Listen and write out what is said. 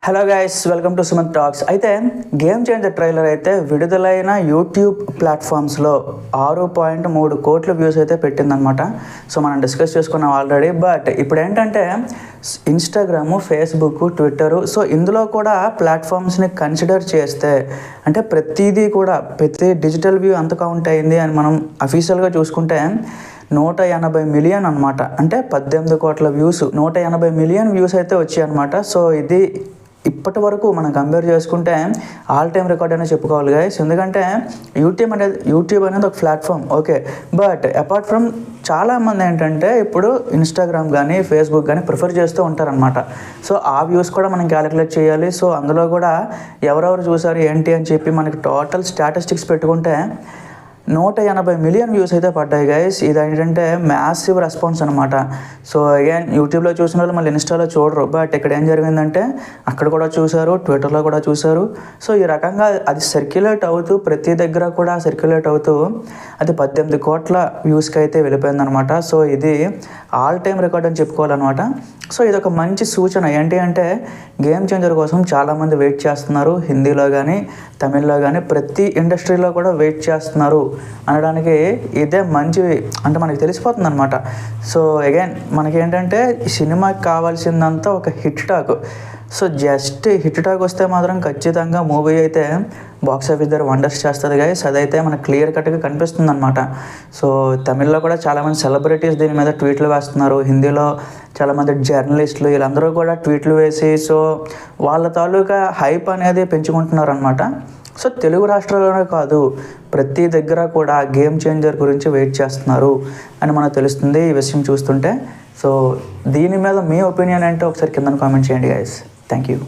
Hello guys, welcome to Sumanth talks. అయితే game changer trailer అయితే విడుదలైన యూట్యూబ్ ప్లాట్ఫామ్స్లో 6.3 కోట్ల వ్యూస్ అయితే పెట్టిందనమాట. సో మనం డిస్కస్ చేసుకున్నాం ఆల్రెడీ. బట్ ఇప్పుడు ఏంటంటే ఇన్స్టాగ్రాము, ఫేస్బుక్, ట్విట్టరు, సో ఇందులో కూడా ప్లాట్ఫామ్స్ని కన్సిడర్ చేస్తే అంటే ప్రతి డిజిటల్ వ్యూ ఎంత కౌంట్ అయింది అని మనం అఫీషియల్గా చూసుకుంటే 180 మిలియన్ అనమాట. అంటే 18 కోట్ల వ్యూస్, 180 మిలియన్ వ్యూస్ అయితే వచ్చాయి అనమాట. సో ఇది ఇప్పటి వరకు మనం కంపేర్ చేసుకుంటే ఆల్ టైమ్ రికార్డ్ అనే చెప్పుకోవాలి గైస్. ఎందుకంటే యూట్యూబ్ అనేది ఒక platform, okay. But apart from చాలామంది ఏంటంటే ఇప్పుడు ఇన్స్టాగ్రామ్ కానీ ఫేస్బుక్ కానీ ప్రిఫర్ చేస్తూ ఉంటారనమాట. సో ఆ వ్యూస్ కూడా మనం క్యాలిక్యులేట్ చేయాలి. సో అందులో కూడా ఎవరెవరు చూసారు ఏంటి అని చెప్పి మనకి టోటల్ స్టాటిస్టిక్స్ పెట్టుకుంటే 180 మిలియన్ వ్యూస్ అయితే పడ్డాయి గైస్. ఇది ఏంటంటే మ్యాసివ్ రెస్పాన్స్ అనమాట. సో అగైన్ యూట్యూబ్లో చూసిన వాళ్ళు మళ్ళీ ఇన్స్టాలో చూడరు. బట్ ఇక్కడ ఏం జరిగిందంటే అక్కడ కూడా చూశారు, ట్విట్టర్లో కూడా చూశారు. సో ఈ రకంగా అది సర్క్యులేట్ అవుతూ ప్రతి దగ్గర కూడా సర్క్యులేట్ అవుతూ అది 18 కోట్ల వ్యూస్కి అయితే వెళ్ళిపోయిందనమాట. సో ఇది ఆల్ టైమ్ రికార్డ్ అని చెప్పుకోవాలన్నమాట. సో ఇది ఒక మంచి సూచన. ఏంటి అంటే గేమ్ చేంజర్ కోసం చాలామంది వెయిట్ చేస్తున్నారు. హిందీలో కానీ తమిళ్లో కానీ ప్రతి ఇండస్ట్రీలో కూడా వెయిట్ చేస్తున్నారు అనడానికి ఇదే మంచి అంటే మనకి తెలిసిపోతుంది అనమాట. సో అగైన్ మనకేంటంటే ఈ సినిమాకి కావాల్సిందంతా ఒక hit talk. So just hit talk వస్తే మాత్రం ఖచ్చితంగా మూవీ అయితే బాక్స్ ఆఫీస్ దగ్గర వండర్స్ చేస్తుంది గైస్. అదైతే మనకు క్లియర్ కట్గా కనిపిస్తుంది అనమాట. సో తమిళ్లో కూడా చాలామంది సెలబ్రిటీస్ దీని మీద ట్వీట్లు వేస్తున్నారు. హిందీలో చాలామంది జర్నలిస్టులు వీళ్ళందరూ కూడా ట్వీట్లు వేసి సో వాళ్ళ తాలూకా హైప్ అనేది పెంచుకుంటున్నారు అనమాట. సో తెలుగు రాష్ట్రాల్లోనే కాదు ప్రతి దగ్గర కూడా గేమ్ చేంజర్ గురించి వెయిట్ చేస్తున్నారు అని మనకు తెలుస్తుంది ఈ విషయం చూస్తుంటే. సో దీని మీద మీ ఒపీనియన్ అంటే ఒకసారి కింద కామెంట్ చేయండి గైస్. Thank you.